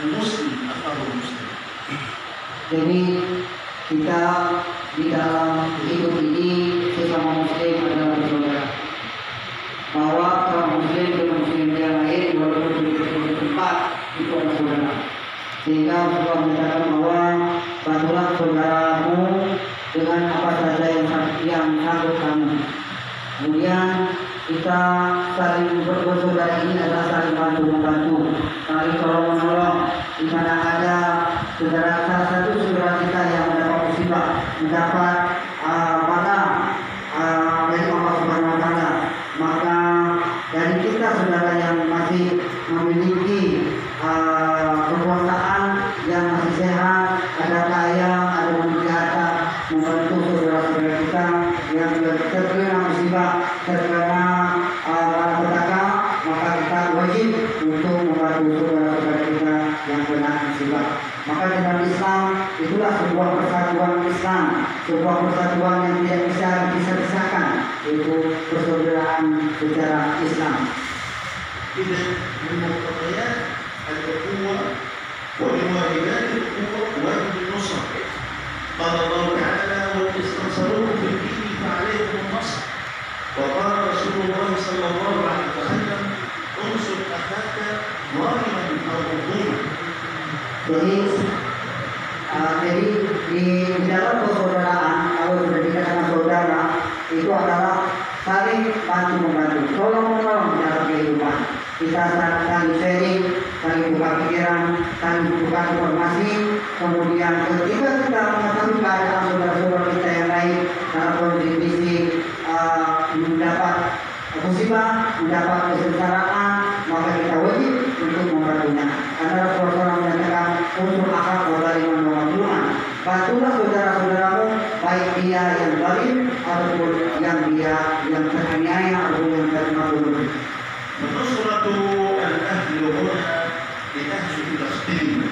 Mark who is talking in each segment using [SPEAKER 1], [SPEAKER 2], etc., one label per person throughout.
[SPEAKER 1] المسلم أخاه المسلم.
[SPEAKER 2] Jadi kita di dalam hidup ini sesama muslim adalah bersaudara. Bahwa seorang muslim dengan muslim yang lain walaupun di tempat itu adalah saudara. Sehingga Rasulullah menyatakan bahwa bantulah saudaramu dengan apa saja yang sanggup kamu. Kemudian kita saling bersaudara ini adalah saling bantu-membantu, saling tolong-menolong. Di mana ada salah satu saudara kita yang mendapat musibah, mendapat bala dari Allah Subhanahu Wa Taala, maka dari kita saudara yang masih memiliki kekuasaan, yang masih sehat, ada kaya, ada memiliki harta, membantu saudara-saudara kita yang terkena musibah, terkena malapetaka, maka kita wajib untuk membantu saudara-saudara kita yang kena musibah. Maka dalam Islam itulah sebuah persatuan Islam, sebuah persatuan yang tidak bisa dipisah-pisahkan, yaitu persaudaraan secara Islam.
[SPEAKER 1] إذا من مقتضيات الأخوة ومواجبات الأخوة واجب النصرة. قال الله تعالى: وإن استنصروكم في الدين فعليكم النصر. وقال رسول الله صلى الله عليه وسلم: انصر أخاك ظالما أو مظلوما.
[SPEAKER 2] Jadi di dalam persaudaraan, kalau sudah dikatakan saudara, itu adalah saling bantu membantu, tolong menolong dalam kehidupan. Kita saling sharing, saling buka pikiran, saling buka informasi. Kemudian ketika kita mengetahui keadaan saudara-saudara kita yang lain dalam kondisi mendapat musibah, mendapat kesengsaraan, maka kita wajib untuk membantunya. Karena Rasulullah menyatakan untuk akal wadaliman mawajluman, bantulah saudara-saudaramu baik dia yang zalim ataupun yang dia yang teraniaya ataupun yang termazlum.
[SPEAKER 1] ونصرة الأهل هنا لأهل فلسطين،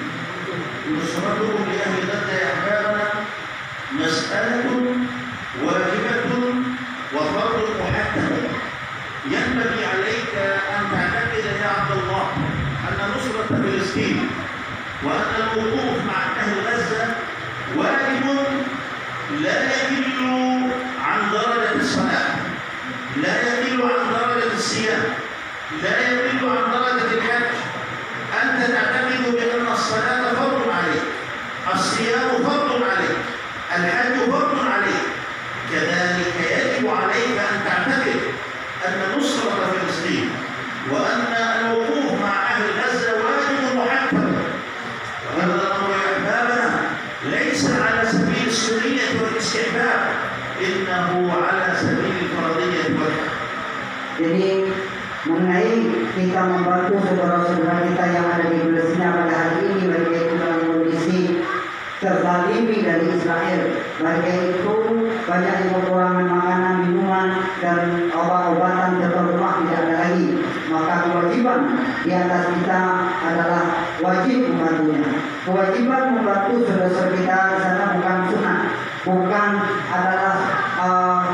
[SPEAKER 1] نصرتهم لأهل غزة يا أحبابنا مسألة واجبة وفرض محتم. ينبغي عليك أن تعتقد يا عبد الله أن نصرة فلسطين وأن الوقوف مع أهل غزة واجب لا يقل عن درجة الصلاة، لا يقل عن درجة الصيام، لا يقل عن درجة الحج. أنت تعتقد بأن الصلاة فرض عليك، الصيام فرض عليك، الحج فرض عليك. كذلك يجب عليك أن تعتقد أن نصرة فلسطين وأن الوقوف مع أهل غزة واجب محتم. وهذا الأمر يا أحبابنا ليس على سبيل السنية والاستحباب، إنه على سبيل الفرضية والحق.
[SPEAKER 2] Jadi mengenai kita membantu saudara-saudara kita yang ada di Palestina pada hari ini, baik itu dalam kondisi terzalimi dari Israel, baik itu banyak yang kekurangan makanan, minuman, dan obat-obatan terpenuh tidak ada lagi, maka kewajiban di atas kita adalah wajib membantunya. Kewajiban membantu saudara-saudara kita di sana bukan sunnah, bukan adalah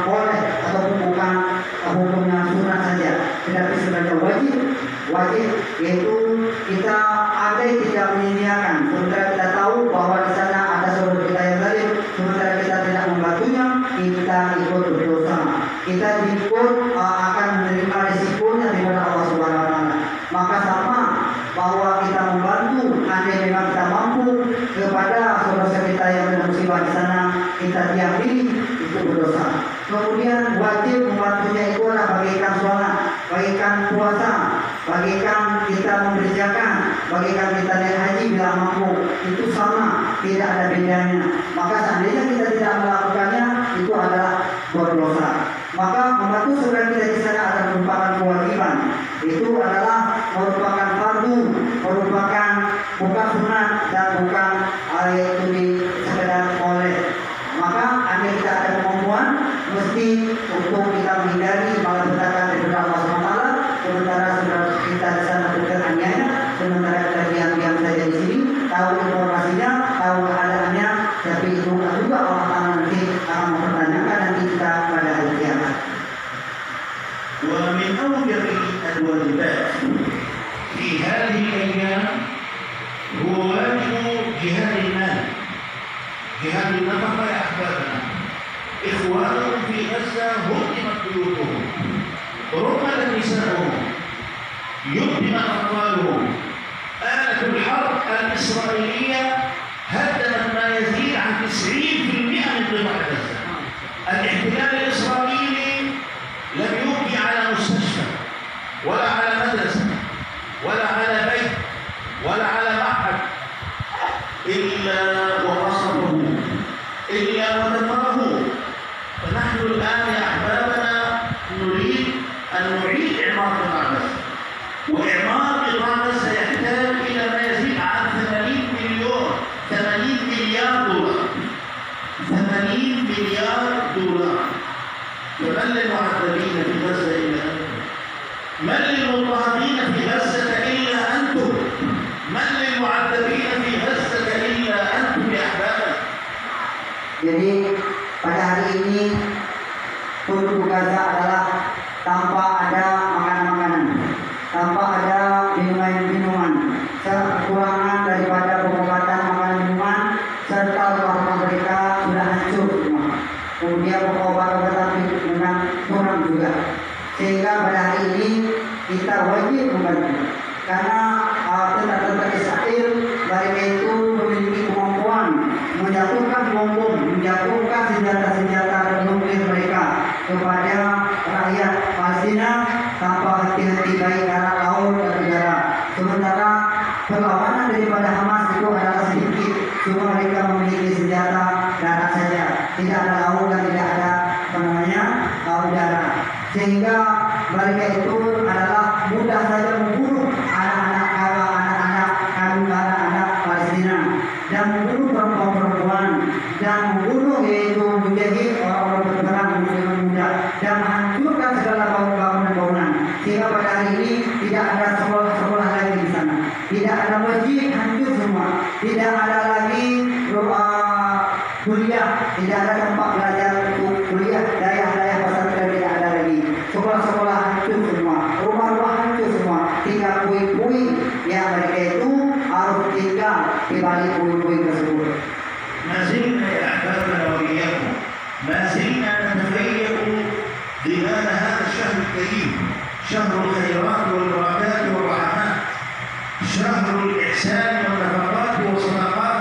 [SPEAKER 2] boleh ataupun bukan hukumnya sunnah saja, tetapi sebenarnya wajib, yaitu kita ada yang tidak menyediakan, sementara kita tahu bahwa di sana ada saudara kita yang zalim, sementara kita tidak membantunya, kita ikut berdosa, kita ikut akan menerima risikonya di hadapan Allah Subhanahu Wa Taala. Maka sama bahwa kita membantu, andai memang kita mampu kepada saudara kita yang ada musibah di sana, kita diam diri, itu berdosa. Kemudian wajib membantunya itu adalah bagaikan sholat, bagaikan puasa, bagaikan kita memberi zakat, bagaikan kita naik haji bila mampu, itu sama, tidak ada bedanya. Maka seandainya kita tidak melakukannya, itu adalah berdosa. Maka membantu saudara kita di sana adalah merupakan kewajiban. Itu adalah merupakan fardu, merupakan bukan sunat dan bukan itu di sekedar oleh. Maka andai kita ada kemampuan, mesti untuk kita menghindari malapetaka dari Allah SWT. Sementara saudara kita di sana teraniaya, sementara kita diam-diam saja di sini, tahu informasinya, tahu keadaannya, tapi itu juga Allah Taala nanti akan mempertanyakan nanti kita pada hari kiamat.
[SPEAKER 1] ومن أوجب الواجبات في هذه الأيام هو إخوانهم في غزة هدمت بيوتهم، رملت نساءهم، يتم أطفالهم. آلة الحرب الإسرائيلية هدمت ما يزيد عن 90% من قطاع غزة. الاحتلال الإسرائيلي لم يبقي على مستشفى ولا على مدرسة ولا على بيت ولا على معهد إلا وقصفه، إلا ودمره. فنحن الآن يا أحبابنا نريد أن نعيد إعمار قطاع غزة، وإعمار قطاع غزة يحتاج إلى ما يزيد عن 80 مليار دولار. 80 مليار دولار. فمن للمعذبين في غزة إلا أنتم؟ من للمضطهدين في غزة إلا أنتم؟ من للمعذبين في غزة إلا أنتم يا أحبابنا؟
[SPEAKER 2] Jadi pada hari ini penduduk Gaza adalah tanpa ada makanan-makanan, tanpa ada minuman-minuman, kekurangan daripada pengobatan makanan minuman, serta rumah mereka sudah hancur semua. Kemudian obat-obatan memang kurang juga. Sehingga pada hari ini kita wajib membantu, karena tentara Israel mereka itu memiliki kemampuan menjatuhkan bom, menjatuhkan senjata-senjata nuklir mereka kepada rakyat Palestina tanpa henti-henti baik darat, laut, dan udara. Sementara perlawanan daripada Hamas itu adalah sedikit, cuma mereka memiliki senjata darat saja, tidak ada laut dan tidak ada udara. Sehingga mereka itu adalah mudah saja membunuh anak-anak Palestina dan membunuh perempuan-perempuan dan membunuh yaitu menjadi orang-orang berperang dengan mudah dan menghancurkan segala bangunan-bangunan. Sehingga pada hari ini tidak ada sekolah-sekolah lagi di sana, tidak ada masjid, hancur semua, tidak ada lagi kuliah, tidak ada tempat belajar kuliah, daya-daya pesantren tidak ada lagi, sekolah-sekolah hancur semua, rumah-rumah hancur semua, tinggal puing-puing yang mereka itu harus tinggal di balik puing-puing tersebut.
[SPEAKER 1] ما زلنا يا أحبابنا وإياكم، ما زلنا نتفيأ ظلال هذا الشهر الكريم، شهر الخيرات والبركات والرحمات، شهر الإحسان والنفقات والصدقات.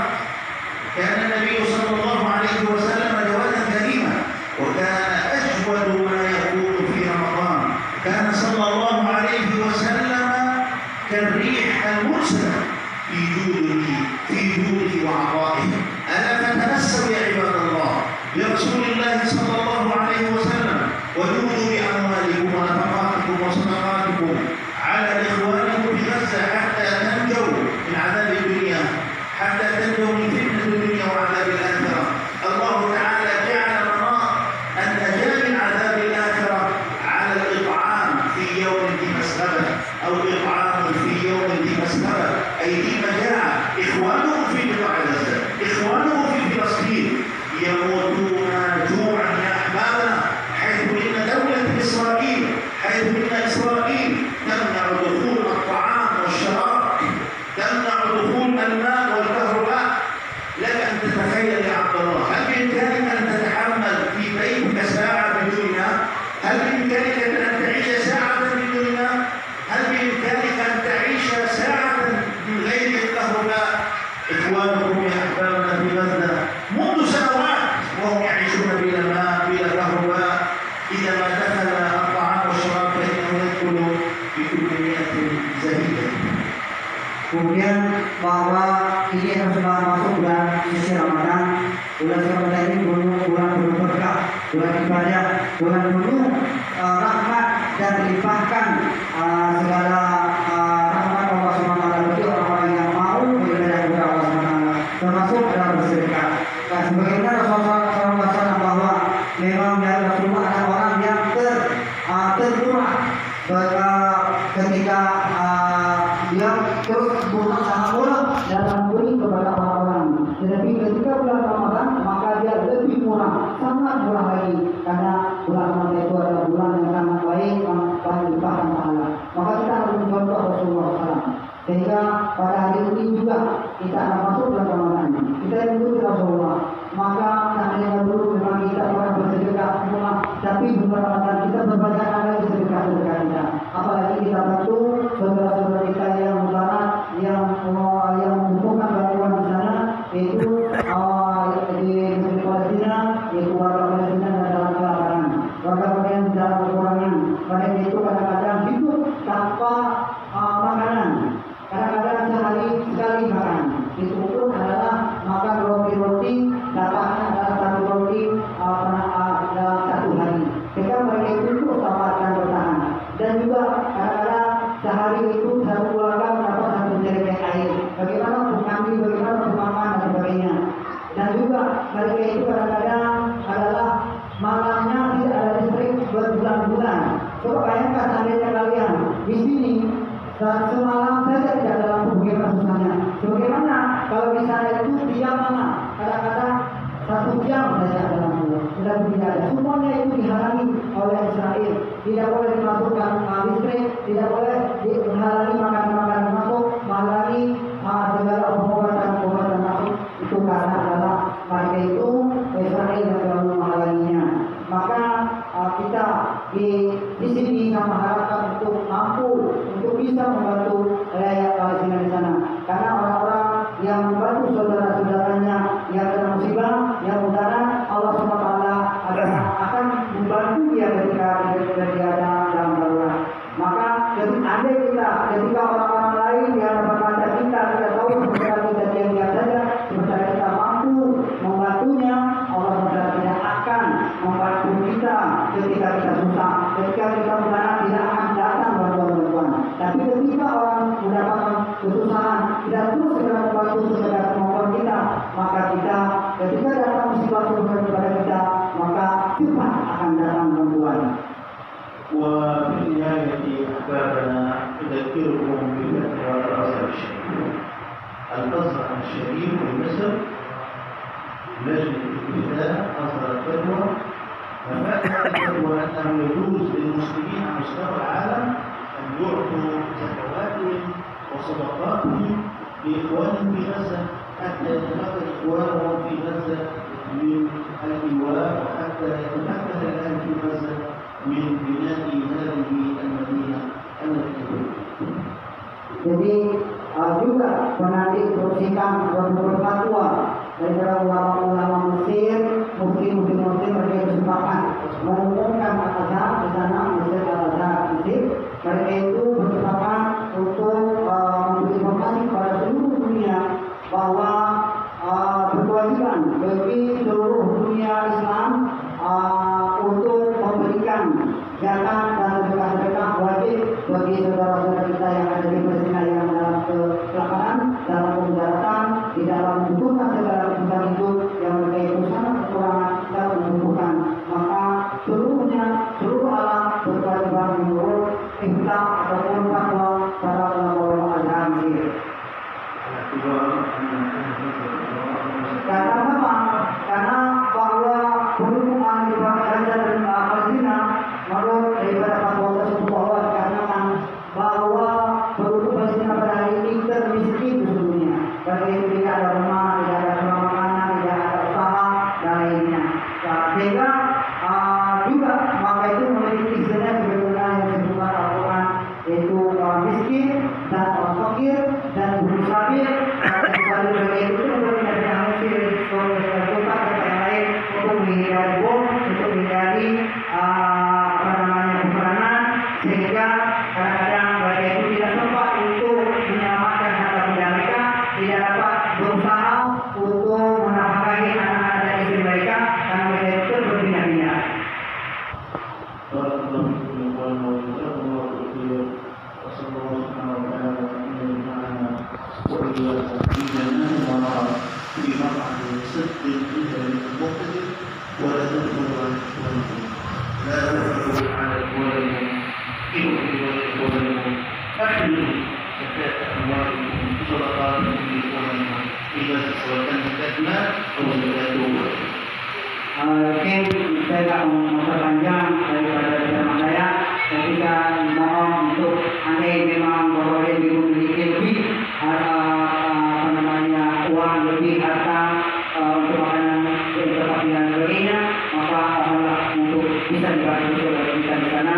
[SPEAKER 1] كان النبي صلى الله عليه وسلم جوادا كريما، وكان أجود ما يكون في رمضان. كان صلى الله عليه وسلم كالريح المرسلة في جوده وعطائه. ألا فتمسوا يا عباد الله برسول الله صلى الله عليه وسلم، وجودوا بأموالكم ونفقاتكم وصدقاتكم على إخوانكم في غزة حتى تنجوا من عذاب الدنيا، حتى تنجوا من فتنة الدنيا وعذاب الآخرة. الله تعالى جعل مناط النجاة من عذاب الآخرة على الإطعام في يوم ذي مسغبة، أو إطعام في يوم ذي مسغبة، أي ذي مجاعة. إخوانهم في قطاع غزة، إخوانهم في فلسطين يموتون جوعا يا أحبابنا، حيث إن دولة إسرائيل، حيث إن إسرائيل تمنع دخول الطعام والشراب، تمنع دخول الماء والكهرباء. لك أن تتخيل يا عبد الله، هل بإمكانك أن تتحمل في بيتك ساعة بدون ماء؟ هل بإمكانك أن تعيش ساعة بدون ماء؟ هل بإمكانك أن تعيش ساعة من غير الكهرباء؟ إخوانكم يا أحبابنا في غزة منذ سنوات وهم يعيشون بلا ماء بلا كهرباء. إذا ما دخل الطعام والشراب فإنه يدخل بكمية زهيدة.
[SPEAKER 2] Kemudian bahwa ini sudah masuk bulan suci Ramadan. Bulan Ramadan ini bulan penuh berkah, bulan ibadah, bulan penuh rahmat dan dilimpahkan segala rahmat Allah SWT bagi orang-orang yang mau beribadah kepada Allah SWT, termasuk dalam bersedekah. Nah, sebagaimana Rasulullah SAW bahwa memang dari Rasulullah ada orang yang termurah ketika dia terus berusaha sangat murah dalam memberi kepada orang-orang. Tetapi ketika bulan Ramadan maka dia lebih murah, sangat murah lagi, karena bulan Ramadan itu adalah bulan yang sangat baik, paling limpahkan pahala. Maka kita harus mencontoh pendapatan kita, berbanyakkan lagi sedekah-sedekah kita. Apalagi kita bantu saudara-saudara kita yang utara yang membutuhkan bantuan di sana, yaitu di negeri Palestina, yaitu warga Palestina dan dalam kelaparan, warga Palestina dalam kekurangan. Mereka itu kadang-kadang hidup tanpa makanan, kadang-kadang sehari sekali makan. Itu pun adalah makan roti-roti, dapatnya adalah satu roti dalam satu hari. Sehingga mereka itu sabar dan bertahan. Dan juga kadang-kadang sehari itu satu keluarga mendapat satu jerigen air. Bagaimana untuk mandi, bagaimana untuk makan dan sebagainya. Dan juga mereka itu kadang-kadang adalah malamnya tidak ada listrik berbulan-bulan. Coba bayangkan seandainya kalian di sini semalam saja tidak ada lampu, bagaimana susahnya? Bagaimana kalau misalnya itu tiap mana? Kadang-kadang 1 jam saja ada lampu, sudah tidak ada. Semuanya itu dihalangi oleh Israel. Tidak boleh dimasukkan listrik, tidak boleh dihalangi makanan-makanan masuk, menghalangi segala obat-obatan masuk. Itu karena adalah mereka itu Israel yang selalu menghalanginya. Maka kita di sini sama harapkan untuk mampu untuk bisa membantu rakyat Palestina di sana. Karena orang-orang yang membantu saudara-saudaranya yang kena musibah, yang utara, Allah SWT akan membantu dia ketika dia dalam darurat. Maka ketika orang-orang lain yang berkata kita tahu sebenarnya kita diam-diam saja, sebenarnya kita mampu membantunya, Allah SWT tidak akan membantu kita ketika kita susah, ketika kita benar tidak akan datang bantuan-bantuan. Tapi ketika orang mendapatkan kesusahan, tidak terus segera membantu sekedar kemampuan kita, maka kita ketika datang musibah kepada kita, maka cepat akan datang bantuan.
[SPEAKER 1] وفي النهاية أحبابنا أذكركم بفتوى الأزهر الشريف. الأزهر الشريف في مصر لجنة الإفتاء أصدر فتوى، ففتوى الفتوى أنه يجوز للمسلمين على مستوى العالم أن يعطوا زكواتهم وصدقاتهم لإخوانهم في غزة حتى يتمكن إخوانهم في غزة من الإيواء وحتى يتمكن الآن في غزة من بناء هذه المدينة التي
[SPEAKER 2] Jadi juga pernah diinstruksikan berfatwa daripada ulama-ulama Mesir, mufti-mufti mereka bersepakat mengumumkan Al-Azhar di sana, Mesir Al-Azhar Mesir. Mereka itu bersepakat untuk memberi informasi kepada seluruh dunia bahwa berkewajiban bagi seluruh dunia Islam untuk memberikan zakat dan sedekah-sedekah wajib bagi saudara-saudara kita yang ada di Palestina yang dalam kelaparan, dalam kemudaratan, di dalam membutuhkan segala kebutuhan hidup yang mereka itu sangat kekurangan dan membutuhkan. Maka seluruh alam berkewajiban menurut iftah ataupun fatwa para ulama Azhar Mesir. Karena apa? Karena bahwa hubungan di Gaza dan Palestina menurut daripada fatwa tersebut bahwa penduduk Palestina pada hari ini termiskin sesungguhnya. Karena itu tidak ada rumah, tidak ada rumah makanan, tidak ada usaha dan lainnya. Sehingga juga maka itu memiliki sebenarnya sebagaimana yang disebutkan Al-Quran, yaitu miskin dan orang fakir dan buruh sabir. Kalau itu tidak Mesir untuk yang lain untuk menghindari bom, untuk menghindari peperangan, sehingga kadang-kadang mereka itu tidak sempat untuk menyelamatkan harta benda mereka, tidak dapat berusaha untuk menafkahi anak-anak dan istri mereka karena mereka itu berpindah-pindah.
[SPEAKER 1] ولا تدخلوا لا تدخلوا على أموالهم إخوانهم أحلوا زكاة أموالكم صدقاتكم لإخوانكم إذا سواء زكاة مال أو زكاة أموال.
[SPEAKER 2] Mungkin saya tak memperpanjang daripada ceramah saya. Ketika mohon untuk andai memang boleh memiliki lebih uang lebih harta untuk makanan tempat dan sebagainya, maka mohonlah untuk bisa dibantu oleh kita di sana.